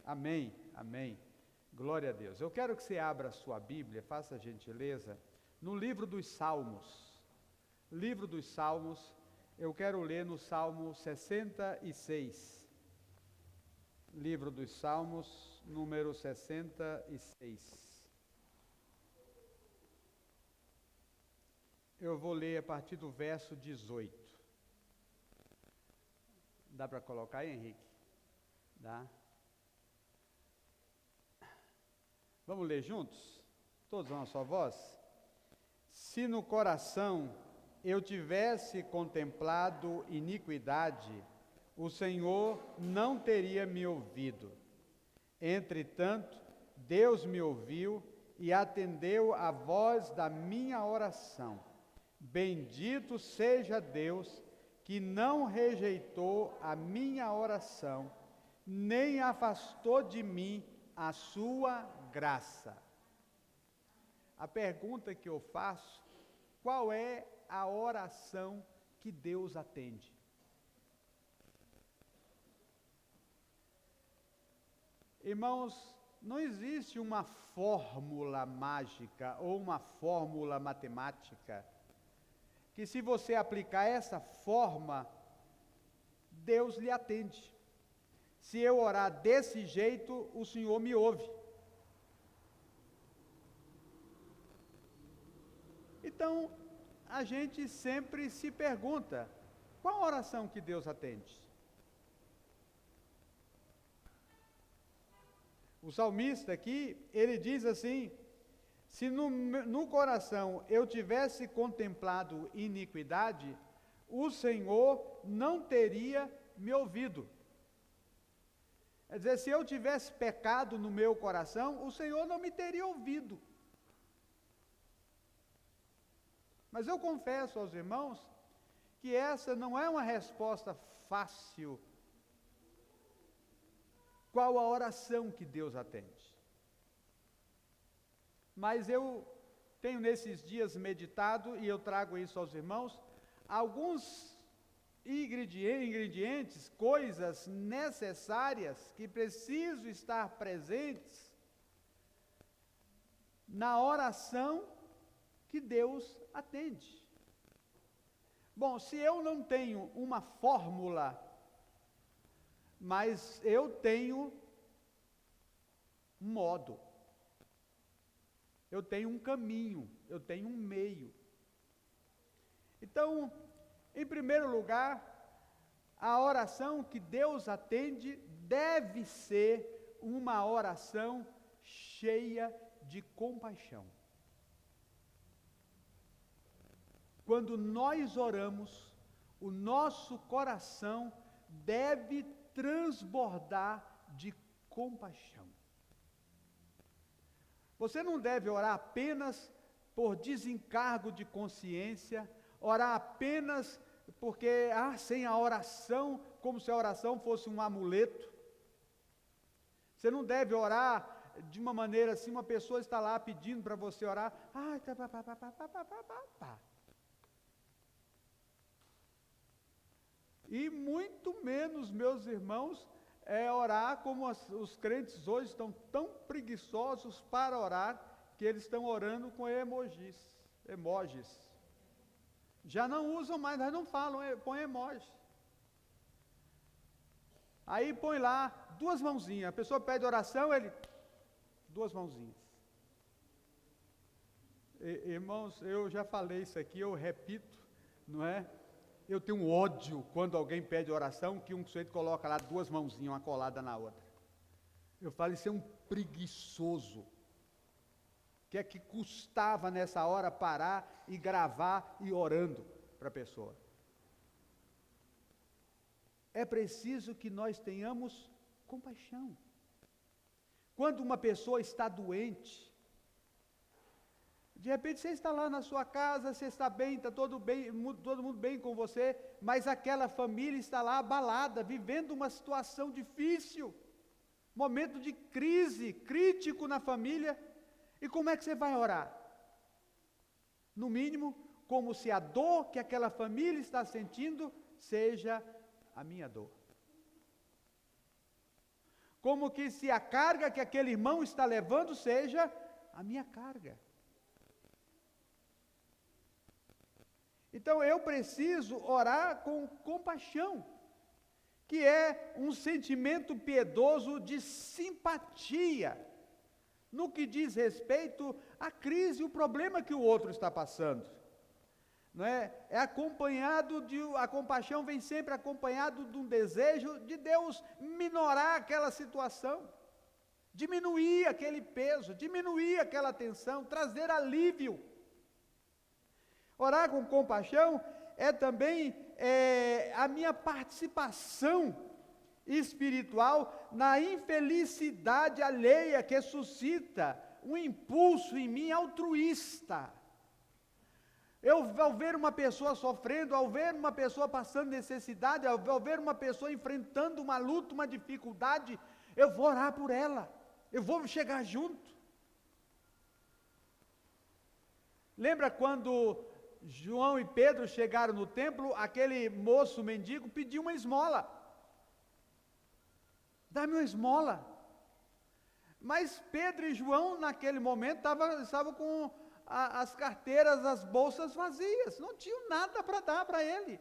Amém, amém. Glória a Deus. Eu quero que você abra a sua Bíblia, faça a gentileza, no livro dos Salmos. Livro dos Salmos, eu quero ler no Salmo 66. Livro dos Salmos, número 66. Eu vou ler a partir do verso 18. Dá para colocar aí, Henrique? Dá. Vamos ler juntos? Todos uma só voz? Se no coração eu tivesse contemplado iniquidade, o Senhor não teria me ouvido. Entretanto, Deus me ouviu e atendeu à voz da minha oração. Bendito seja Deus, que não rejeitou a minha oração, nem afastou de mim a sua graça. A pergunta que eu faço: qual é a oração que Deus atende? Irmãos, não existe uma fórmula mágica ou uma fórmula matemática que, se você aplicar essa forma, Deus lhe atende. Se eu orar desse jeito, o Senhor me ouve. Então, a gente sempre se pergunta: qual a oração que Deus atende? O salmista aqui, ele diz assim: se no coração eu tivesse contemplado iniquidade, o Senhor não teria me ouvido. Quer dizer, se eu tivesse pecado no meu coração, o Senhor não me teria ouvido. Mas eu confesso aos irmãos que essa não é uma resposta fácil. Qual a oração que Deus atende? Mas eu tenho nesses dias meditado, e eu trago isso aos irmãos, alguns ingredientes, coisas necessárias que precisam estar presentes na oração que Deus atende. Bom, se eu não tenho uma fórmula, mas eu tenho um modo, eu tenho um caminho, eu tenho um meio. Então, em primeiro lugar, a oração que Deus atende deve ser uma oração cheia de compaixão. Quando nós oramos, o nosso coração deve transbordar de compaixão. Você não deve orar apenas por desencargo de consciência, orar apenas porque, sem a oração, como se a oração fosse um amuleto. Você não deve orar de uma maneira assim, uma pessoa está lá pedindo para você orar, e muito menos, meus irmãos, orar como os crentes hoje estão tão preguiçosos para orar, que eles estão orando com emojis. Já não usam mais, nós não falam, põe emoji. Aí põe lá, 2 mãozinhas, a pessoa pede oração, ele, 2 mãozinhas. Irmãos, eu já falei isso aqui, eu repito, não é? Eu tenho um ódio quando alguém pede oração, que um sujeito coloca lá 2 mãozinhas, uma colada na outra. Eu falo, isso é um preguiçoso. Que é que custava nessa hora parar e gravar e orando para a pessoa? É preciso que nós tenhamos compaixão. Quando uma pessoa está doente, de repente você está lá na sua casa, você está bem, está todo mundo bem com você, mas aquela família está lá abalada, vivendo uma situação difícil, momento de crise, crítico na família. E como é que você vai orar? No mínimo, como se a dor que aquela família está sentindo seja a minha dor. como que se a carga que aquele irmão está levando seja a minha carga. Então eu preciso orar com compaixão, que é um sentimento piedoso de simpatia, no que diz respeito à crise, o problema que o outro está passando. Não é? A compaixão vem sempre acompanhado de um desejo de Deus minorar aquela situação, diminuir aquele peso, diminuir aquela tensão, trazer alívio. Orar com compaixão é também a minha participação espiritual na infelicidade alheia que suscita um impulso em mim altruísta. Ao ver uma pessoa sofrendo, ao ver uma pessoa passando necessidade, ao ver uma pessoa enfrentando uma luta, uma dificuldade, eu vou orar por ela, eu vou chegar junto. Lembra quando João e Pedro chegaram no templo, aquele moço mendigo pediu uma esmola. Dá-me uma esmola. Mas Pedro e João, naquele momento, estavam com as carteiras, as bolsas vazias, não tinham nada para dar para ele.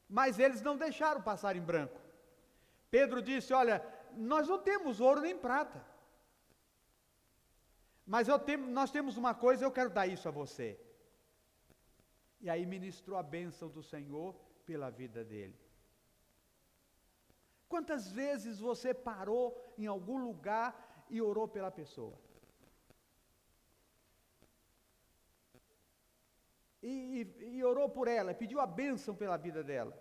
Mas eles não deixaram passar em branco. Pedro disse: olha, nós não temos ouro nem prata, mas nós temos uma coisa, eu quero dar isso a você. E aí ministrou a bênção do Senhor pela vida dele. Quantas vezes você parou em algum lugar e orou pela pessoa? E orou por ela, pediu a bênção pela vida dela.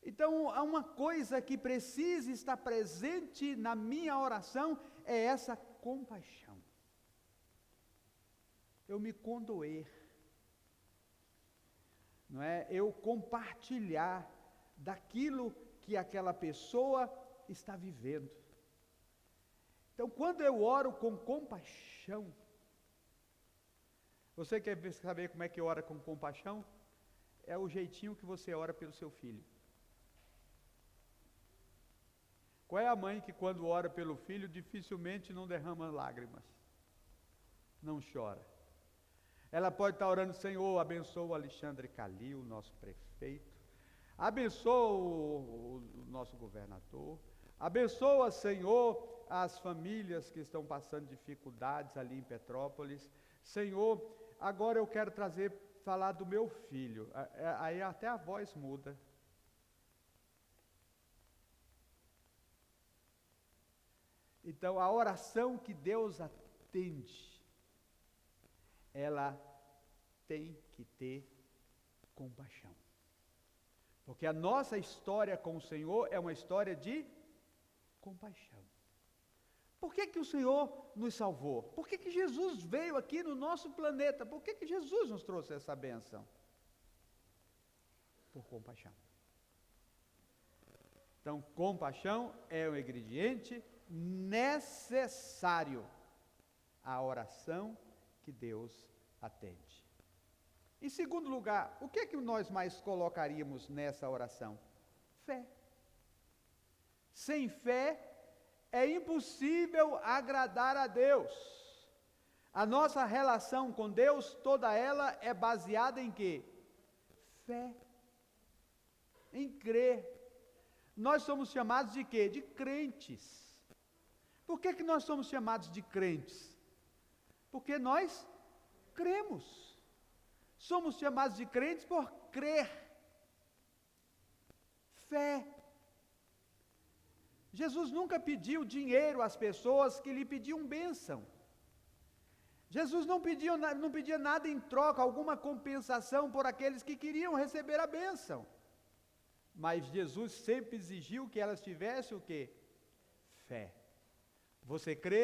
Então, há uma coisa que precisa estar presente na minha oração, é essa compaixão. Eu me condoer, não é? Eu compartilhar daquilo que aquela pessoa está vivendo. Então, quando eu oro com compaixão, você quer saber como é que ora com compaixão? É o jeitinho que você ora pelo seu filho. Qual é a mãe que quando ora pelo filho dificilmente não derrama lágrimas? Não chora. Ela pode estar orando: Senhor, abençoa o Alexandre Calil, nosso prefeito, abençoa o nosso governador, abençoa, Senhor, as famílias que estão passando dificuldades ali em Petrópolis. Senhor, agora eu quero falar do meu filho. Aí até a voz muda. Então, a oração que Deus atende, ela tem que ter compaixão. Porque a nossa história com o Senhor é uma história de compaixão. Por que o Senhor nos salvou? Por que Jesus veio aqui no nosso planeta? Por que Jesus nos trouxe essa bênção? Por compaixão. Então, compaixão é um ingrediente necessário à oração que Deus atende. Em segundo lugar, o que é que nós mais colocaríamos nessa oração? Fé. Sem fé é impossível agradar a Deus. A nossa relação com Deus, toda ela é baseada em quê? Fé. Em crer. Nós somos chamados de quê? De crentes. Por que nós somos chamados de crentes? Porque nós cremos. Somos chamados de crentes por crer. Fé. Jesus nunca pediu dinheiro às pessoas que lhe pediam bênção. Jesus não pedia nada em troca, alguma compensação por aqueles que queriam receber a bênção. Mas Jesus sempre exigiu que elas tivessem o quê? Fé. Você crê?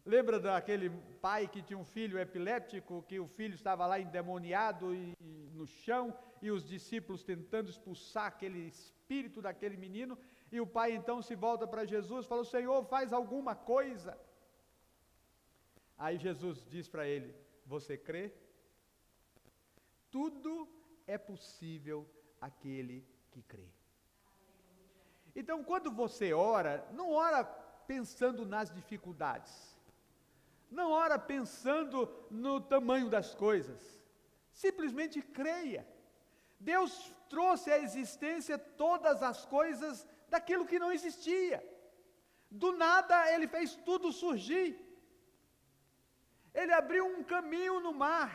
Lembra daquele pai que tinha um filho epiléptico, que o filho estava lá endemoniado no chão, e os discípulos tentando expulsar aquele espírito daquele menino, e o pai então se volta para Jesus e fala: Senhor, faz alguma coisa. Aí Jesus diz para ele: você crê? Tudo é possível aquele que crê. Então, quando você ora, não ora pensando nas dificuldades, não ora pensando no tamanho das coisas, simplesmente creia. Deus trouxe à existência todas as coisas daquilo que não existia. Do nada Ele fez tudo surgir. Ele abriu um caminho no mar,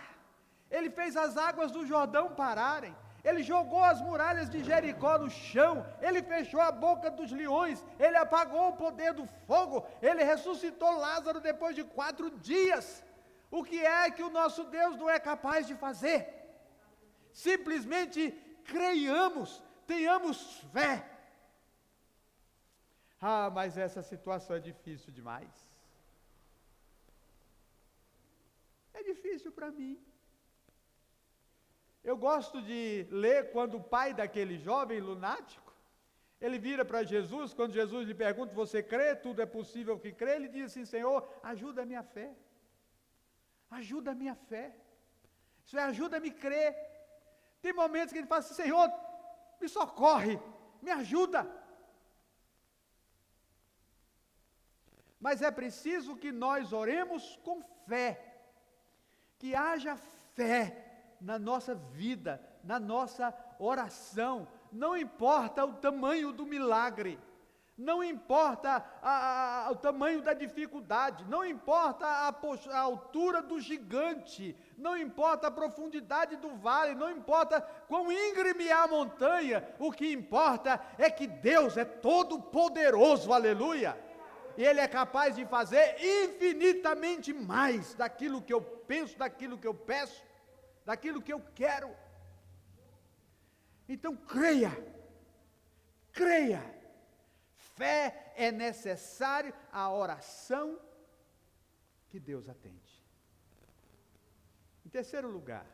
Ele fez as águas do Jordão pararem, Ele jogou as muralhas de Jericó no chão, Ele fechou a boca dos leões, Ele apagou o poder do fogo, Ele ressuscitou Lázaro depois de 4 dias. O que é que o nosso Deus não é capaz de fazer? Simplesmente creiamos, tenhamos fé. Ah, mas essa situação é difícil demais. É difícil para mim. Eu gosto de ler quando o pai daquele jovem lunático, ele vira para Jesus, quando Jesus lhe pergunta, você crê, tudo é possível que crê, ele diz assim, Senhor, ajuda a minha fé. Ajuda a minha fé. Isso é, ajuda-me a crer. Tem momentos que ele fala assim, Senhor, me socorre, me ajuda. Mas é preciso que nós oremos com fé. Que haja fé na nossa vida, na nossa oração. Não importa o tamanho do milagre, não importa o tamanho da dificuldade, não importa a altura do gigante, não importa a profundidade do vale, não importa quão íngreme é a montanha, o que importa é que Deus é todo poderoso, aleluia. E Ele é capaz de fazer infinitamente mais daquilo que eu penso, daquilo que eu peço, daquilo que eu quero. Então creia, creia. Fé é necessário a oração que Deus atende. Em terceiro lugar,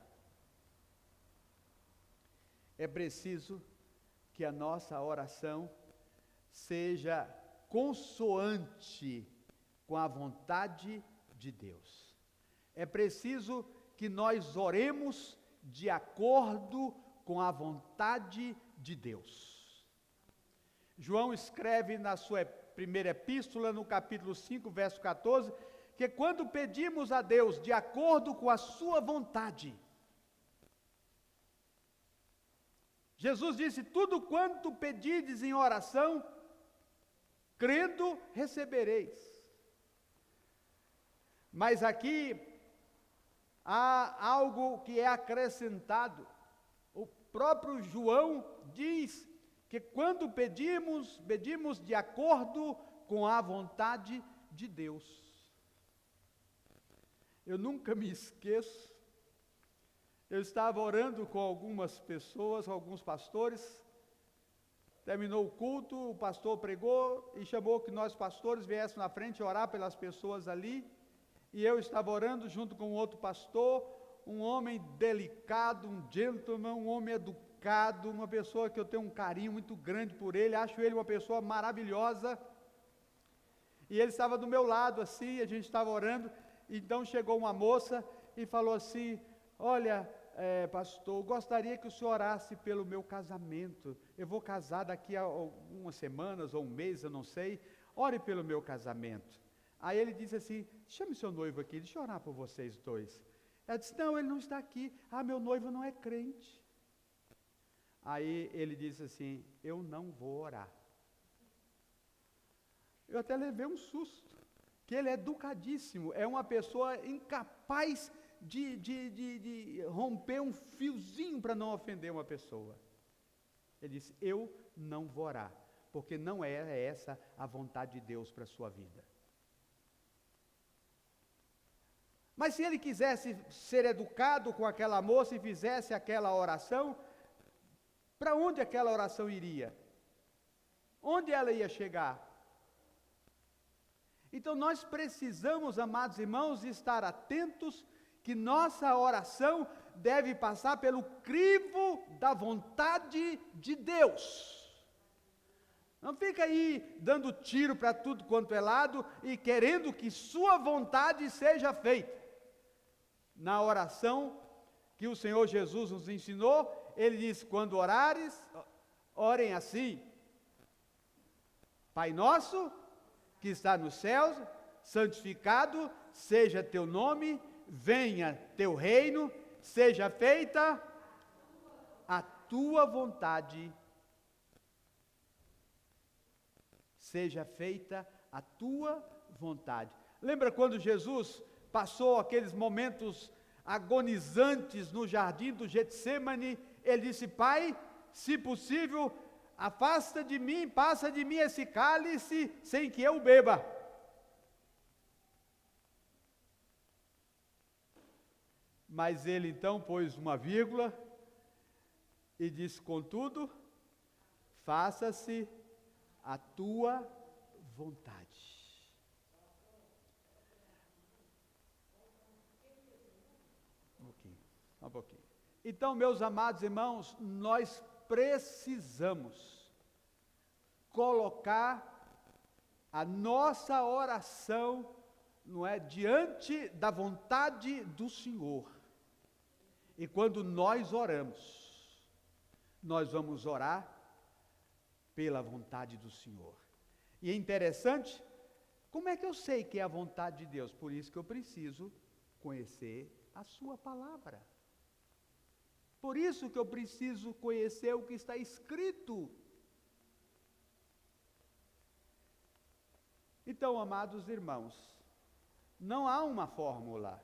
é preciso que a nossa oração seja consoante com a vontade de Deus. É preciso que nós oremos de acordo com a vontade de Deus. João escreve na sua primeira epístola, no capítulo 5, verso 14, que quando pedimos a Deus de acordo com a sua vontade, Jesus disse, tudo quanto pedides em oração, crendo, recebereis. Mas aqui há algo que é acrescentado. O próprio João diz que quando pedimos de acordo com a vontade de Deus. Eu nunca me esqueço, eu estava orando com algumas pessoas, alguns pastores, terminou o culto, o pastor pregou e chamou que nós pastores viéssemos na frente orar pelas pessoas ali, e eu estava orando junto com outro pastor, um homem delicado, um gentleman, um homem educado, uma pessoa que eu tenho um carinho muito grande por ele, acho ele uma pessoa maravilhosa, e ele estava do meu lado assim, a gente estava orando, então chegou uma moça e falou assim, olha, pastor, gostaria que o senhor orasse pelo meu casamento, eu vou casar daqui a algumas semanas ou um mês, eu não sei, ore pelo meu casamento. Aí ele disse assim, chame seu noivo aqui, deixa eu orar por vocês dois. Ela disse, não, ele não está aqui, meu noivo não é crente. Aí ele disse assim, eu não vou orar. Eu até levei um susto, que ele é educadíssimo, é uma pessoa incapaz de romper um fiozinho para não ofender uma pessoa. Ele disse, eu não vou orar, porque não é essa a vontade de Deus para a sua vida. Mas se ele quisesse ser educado com aquela moça e fizesse aquela oração, para onde aquela oração iria? Onde ela ia chegar? Então nós precisamos, amados irmãos, estar atentos que nossa oração deve passar pelo crivo da vontade de Deus. Não fica aí dando tiro para tudo quanto é lado e querendo que sua vontade seja feita. Na oração que o Senhor Jesus nos ensinou, ele diz: quando orares, orem assim: Pai nosso, que está nos céus, santificado seja teu nome, venha teu reino, seja feita a tua vontade. Seja feita a tua vontade. Lembra quando Jesus passou aqueles momentos agonizantes no jardim do Getsemane? Ele disse: Pai, se possível, afasta de mim, passa de mim esse cálice sem que eu beba. Mas ele então pôs uma vírgula e disse: contudo, faça-se a tua vontade. Um pouquinho. Então, meus amados irmãos, nós precisamos colocar a nossa oração, não é, diante da vontade do Senhor. E quando nós oramos, nós vamos orar pela vontade do Senhor. E é interessante, como é que eu sei que é a vontade de Deus? Por isso que eu preciso conhecer a sua palavra. Por isso que eu preciso conhecer o que está escrito. Então, amados irmãos, não há uma fórmula.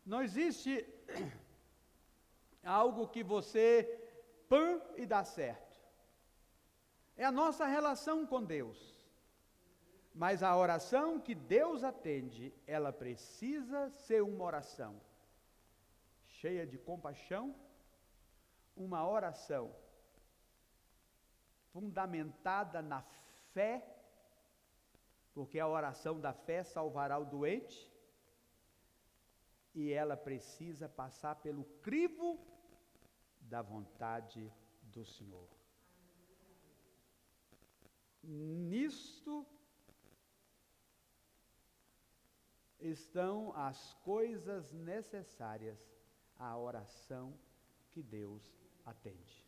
Não existe algo que você pã e dá certo. É a nossa relação com Deus. Mas a oração que Deus atende, ela precisa ser uma oração cheia de compaixão, uma oração fundamentada na fé, porque a oração da fé salvará o doente, e ela precisa passar pelo crivo da vontade do Senhor. Nisto estão as coisas necessárias à oração que Deus atende.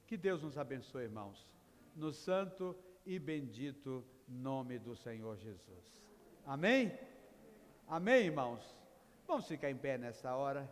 Que Deus nos abençoe, irmãos, no santo e bendito nome do Senhor Jesus. Amém? Amém, irmãos? Vamos ficar em pé nessa hora.